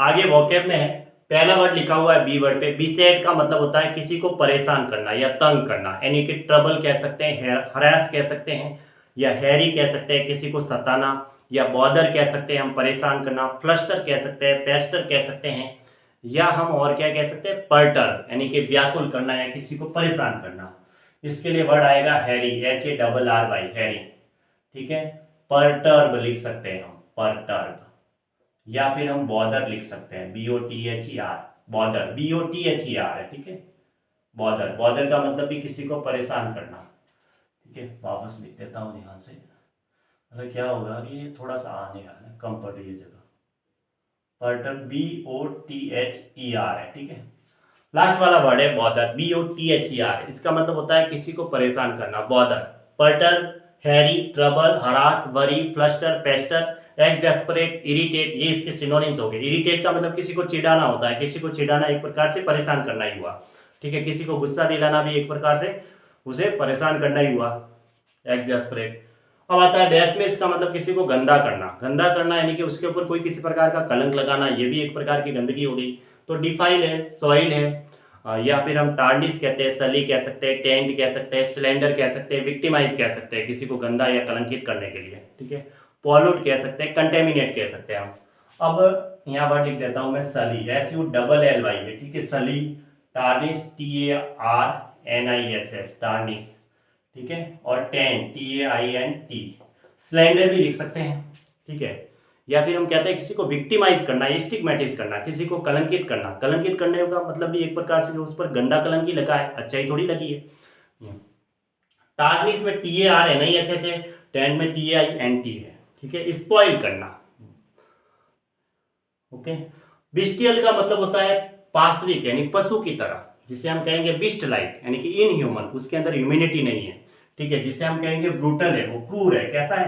आगे वोकेब में है, पहला वर्ड लिखा हुआ है बी वर्ड पे। बीसेट का मतलब होता है किसी को परेशान करना या तंग करना, यानी कि ट्रबल कह सकते हैं, हरास कह सकते हैं, या हैरी कह सकते हैं किसी को सताना, या बॉदर कह सकते हैं हम परेशान करना, फ्लस्टर कह सकते हैं, पेस्टर कह सकते हैं, या हम और क्या कह सकते हैं पर्टर, यानी कि व्याकुल करना या किसी को परेशान करना। इसके लिए वर्ड आएगा हैरी, HARRY, हैरी। ठीक है, परटर्ब लिख सकते हैं हम, परटर्ब। या फिर हम बॉदर लिख सकते हैं, BOTHER, बॉदर, BOTHER है। ठीक है, बॉदर, बॉदर का मतलब भी किसी को परेशान करना। ठीक है, वापस लिख देता हूँ यहाँ से, मतलब क्या होगा कि ये थोड़ा सा आने वाला है, कम पड़ रही है जगह। पर्टर्ब BOTHER है। ठीक है, लास्ट वाला वर्ड है बॉदर, BOTHER। इसका मतलब होता है किसी को परेशान करना, bother. Perturb, harry, trouble, harass, worry, fluster, pester, exasperate, irritate, ये इसके सिनोनिम्स हो गए। इरिटेट का मतलब किसी को चिढ़ाना होता है, किसी को चिढ़ाना एक प्रकार से परेशान करना ही हुआ। ठीक है, किसी को गुस्सा दिलाना भी एक प्रकार से उसे परेशान करना ही हुआ, एक्सैस्परेट। अब आता है बेसमेस का मतलब किसी को गंदा करना, गंदा करना यानी कि उसके ऊपर कोई किसी प्रकार का कलंक लगाना, ये भी एक प्रकार की गंदगी हो गई। तो डिफाइल है, सॉइल है, या फिर हम टार्निश कहते हैं, सली कह सकते हैं, टेंट कह सकते हैं, स्लेंडर कह सकते हैं, विक्टिमाइज कह सकते हैं किसी को गंदा या कलंकित करने के लिए। ठीक है, पॉल्यूट कह सकते हैं, कंटेमिनेट कह सकते हैं हम। अब यहाँ वर्ड लिख देता हूँ मैं, सली, SULLY है। ठीक है, सली, टार्निश, TARNISS, टार्निश। ठीक है, और TAINT, स्लेंडर भी लिख सकते हैं। ठीक है, या फिर हम कहते हैं किसी को विक्टिमाइज करना, स्टिग्मेटाइज करना, किसी को कलंकित करना। कलंकित करने का मतलब भी एक प्रकार से उस पर गंदा कलंक ही लगा है, अच्छाई थोड़ी लगी है। टार्निश में TARNISH है, टेंट में TAINT है। ठीक है, स्पॉइल करना। ओके, बिस्टियल का मतलब होता है पाशविक, यानी पशु की तरह, जिसे हम कहेंगे बिस्ट लाइक, यानी कि इनह्यूमन, उसके अंदर ह्यूमैनिटी नहीं है। ठीक है, जिसे हम कहेंगे ब्रूटल है, वो क्रूर है। कैसा है?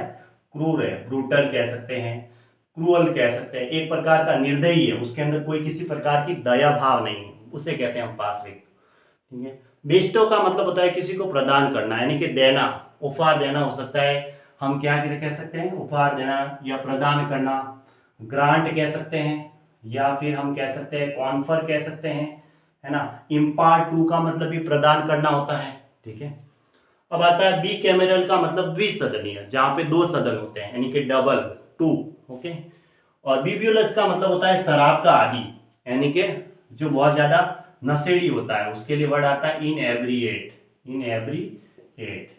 क्रूर है, ब्रूटल कह सकते हैं, क्रूअल कह सकते हैं, एक प्रकार का निर्दयी है, उसके अंदर कोई किसी प्रकार की दया भाव नहीं है, उसे कहते हैं हम पाशविक। ठीक है, बेस्टो का मतलब होता है किसी को प्रदान करना, यानी कि देना, उपहार देना हो सकता है, हम क्या कह सकते हैं, उपहार देना या प्रदान करना। ग्रांट कह सकते हैं, या फिर हम कह सकते हैं कॉन्फर कह सकते हैं, है ना। इम्पार्ट टू का मतलब भी प्रदान करना होता है। ठीक है, अब आता है बी कैमेरल का मतलब द्विसदनीय, जहां पे दो सदन होते हैं, यानी कि डबल, टू। ओके, और बीब्यूलस का मतलब होता है शराब का आदि, यानी कि जो बहुत ज्यादा नशेड़ी होता है, उसके लिए वर्ड आता है इनएब्रिएट, इनएब्रिएट।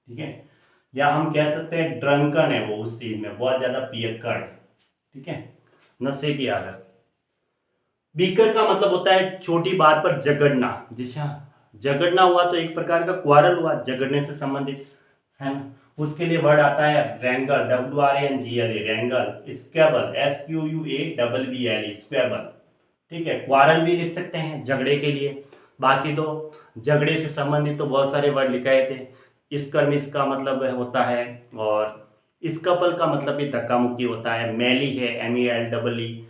ठीक है, या हम कह सकते हैं ड्रंकन है वो, उस चीज में बहुत ज्यादा पियक्कड़। ठीक है, नशे की आदत। बीकर का मतलब होता है छोटी बात पर झगड़ना, जिसे झगड़ना हुआ तो एक प्रकार का क्वारल हुआ, झगड़ने से संबंधित, है ना। उसके लिए वर्ड आता है रैंगल, WRANGL, रैंगल, स्क्वेबल, SQUABBLE, स्क्वेबल। ठीक है, क्वारल भी लिख सकते हैं झगड़े के लिए। बाकी तो झगड़े से संबंधित तो बहुत सारे वर्ड लिखाए थे। स्कर्मिश का मतलब होता है, और स्कपल का मतलब भी धक्का मुक्की होता है। मैली है, MELEE,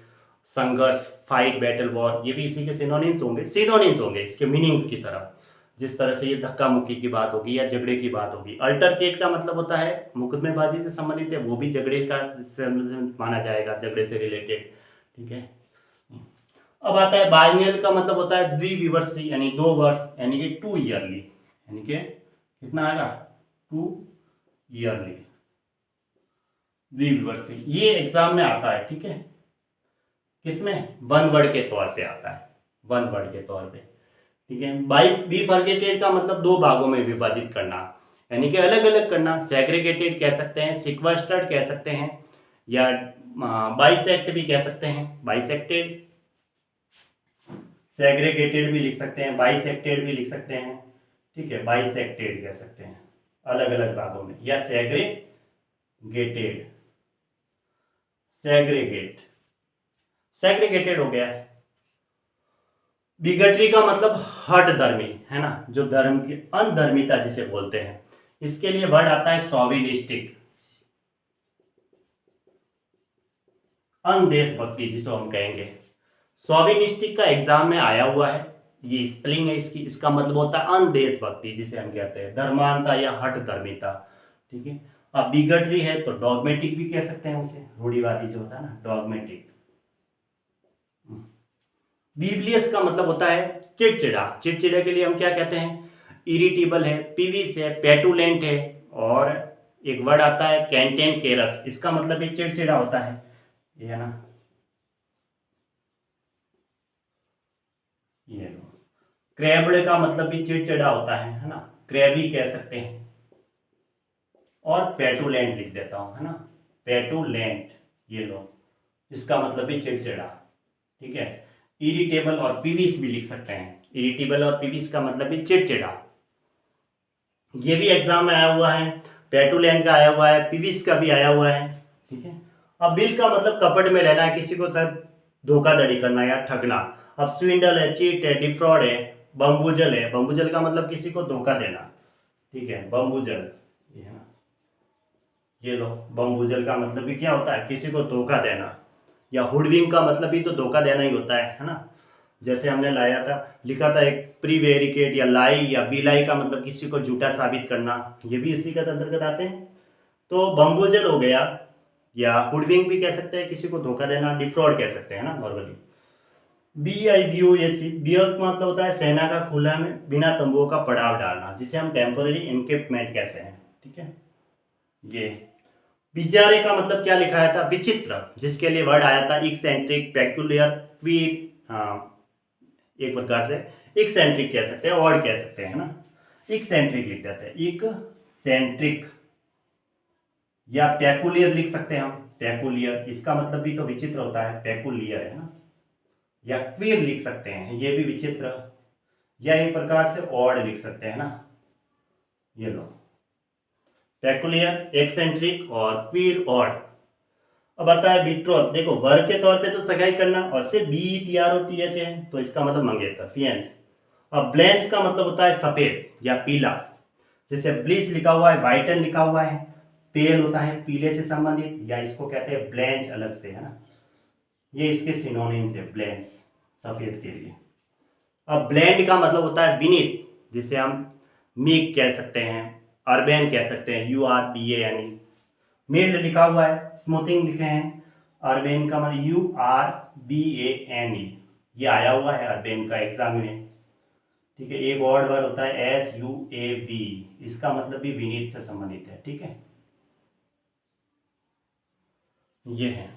संघर्ष, फाइट, बैटल, वॉर, ये भी इसी के सिनोनिम्स होंगे इसके मीनिंग्स की तरह। जिस तरह से ये धक्का मुक्की की बात होगी या झगड़े की बात होगी। अल्टरकेट का मतलब होता है मुकदमेबाजी से संबंधित है, वो भी झगड़े का माना जाएगा, झगड़े से रिलेटेड। ठीक है, अब आता है बाइनियल का मतलब होता है द्विविवर्षी, यानी 2 वर्ष, यानी कि 2 ईयरली, यानी कि कितना आएगा, 2 ईयरली, द्विविवर्षी। ये एग्जाम में आता है। ठीक है, किसमें, वन वर्ड के तौर पे आता है, वन वर्ड के तौर पे। ठीक है, बाई बिफर्केटेड का मतलब 2 भागों में विभाजित करना, यानी कि अलग अलग करना। सेग्रीगेटेड कह सकते हैं, सिक्वेस्टर्ड कह सकते हैं, या बाइसेक्ट भी कह सकते हैं, बाइसेक्टेड। सेग्रीगेटेड भी लिख सकते हैं, बाइसेक्टेड भी लिख सकते हैं। ठीक है, बाइसेक्टेड कह सकते हैं, अलग अलग भागों में, या सेग्रीगेटेड, सेग्रीगेट, सेग्रीगेटेड हो गया। बिगटरी का मतलब हट धर्मी, है ना, जो धर्म की अनधर्मिता जिसे बोलते हैं। इसके लिए वर्ड आता है सॉविनिस्टिक, अनदेशभक्ति जिसको हम कहेंगे। सॉविनिस्टिक का एग्जाम में आया हुआ है, ये स्पेलिंग है इसकी। इसका मतलब होता है अनदेशभक्ति, जिसे हम कहते हैं धर्मांता या हट धर्मिता। ठीक है, अब बिगटरी है तो डॉगमेटिक भी कह सकते हैं उसे, रूढ़िवादी जो होता है ना, डॉगमेटिक। बीबलियस का मतलब होता है चिड़चिड़ा। चिड़चिड़े के लिए हम क्या कहते हैं? इरिटेबल है, पीविस है, पेटुलेंट है, और एक वर्ड आता है कैंटेन केरस, इसका मतलब ये चिड़चिड़ा होता है, ये है ना, ये लो। क्रैब्ड का मतलब भी चिड़चिड़ा होता है ना, क्रैबी कह सकते हैं। और पेटुलेंट लिख देता हूं, है ना, पेटुलेंट, ये लो, इसका मतलब भी चिड़चिड़ा, ठीक है। इरिटेबल और पीविस भी लिख सकते हैं, इरिटेबल और पीविस का मतलब भी चिड़चिड़ा। ये भी एग्जाम में आया हुआ है, पेटुलेंट का आया हुआ है, पीविस का भी आया हुआ है, ठीक है। अब बिल का मतलब कपट में लेना है, किसी को शायद धोखाधड़ी करना या ठगना। अब स्विंडल है, चीट है, डिफ्रॉड है, बम्बूजल है। बम्बूजल का मतलब किसी को धोखा देना, ठीक है, बम्बूजल, ये है ना, ये लो। बम्बूजल का मतलब भी क्या होता है? किसी को धोखा देना। या हुडविंग का मतलब भी तो धोखा देना ही होता है ना। जैसे हमने लाया था, लिखा था एक प्रीवेरिकेट या लाई या बिलाई का मतलब किसी को झूठा साबित करना, ये भी इसी का अंतर्गत आते हैं। तो बम्बूजल हो गया, या हुडविंग भी कह सकते हैं, किसी को धोखा देना, डिफ्रॉड कह सकते हैं ना नॉर्मली। BIVOAC, बियर का मतलब होता है सेना का खुला में बिना तंबुओं का पड़ाव डालना, जिसे हम टेम्पोररी एनकेम्पमेंट कहते हैं, ठीक है। ये बिजारे का मतलब क्या लिखाया था? विचित्र, जिसके लिए वर्ड आया था इक्सेंट्रिक, पेक्यूलियर, क्वीट, हाँ, एक प्रकार से इक्सेंट्रिक कह सकते हैं, ऑड कह सकते हैं ना। इक्सेंट्रिक लिख देते हैं, इक्सेंट्रिक, या पेकुलियर लिख सकते हैं हम, पेकुलियर, इसका मतलब भी तो विचित्र होता है, पेकुलियर, है ना। या क्वीर लिख सकते हैं, ये भी विचित्र, या एक प्रकार से ऑड लिख सकते हैं ना, ये लो, पेकुलियर, एक्सेंट्रिक और क्वीर, ऑड। अब आता है बिट्रोथ। देखो वर्ग के तौर पे तो सगाई करना, और से BTROTH है, तो इसका मतलब मंगेतर, फियंस। अब ब्लेंस का मतलब होता है सफेद या पीला, जैसे ब्लीच लिखा हुआ है, वाइटन लिखा हुआ है, पेल होता है पीले से संबंधित, या इसको कहते हैं ब्लेंच अलग से, है ना। ये इसके सिनोनिम्स है, ब्लेंच सफेद के लिए। अब ब्लेंड का मतलब होता है विनीत, जिसे हम मीक कह सकते हैं, अर्बेन कह सकते हैं, URBANE। मिल्ड लिखा हुआ है, स्मूथिंग लिखे हैं, अर्बेन का मतलब URBANE, ये आया हुआ है अर्बेन का एग्जाम में, ठीक है। एक और वर्ड होता है SUAV, इसका मतलब भी विनीत से संबंधित है, ठीक है, ये है।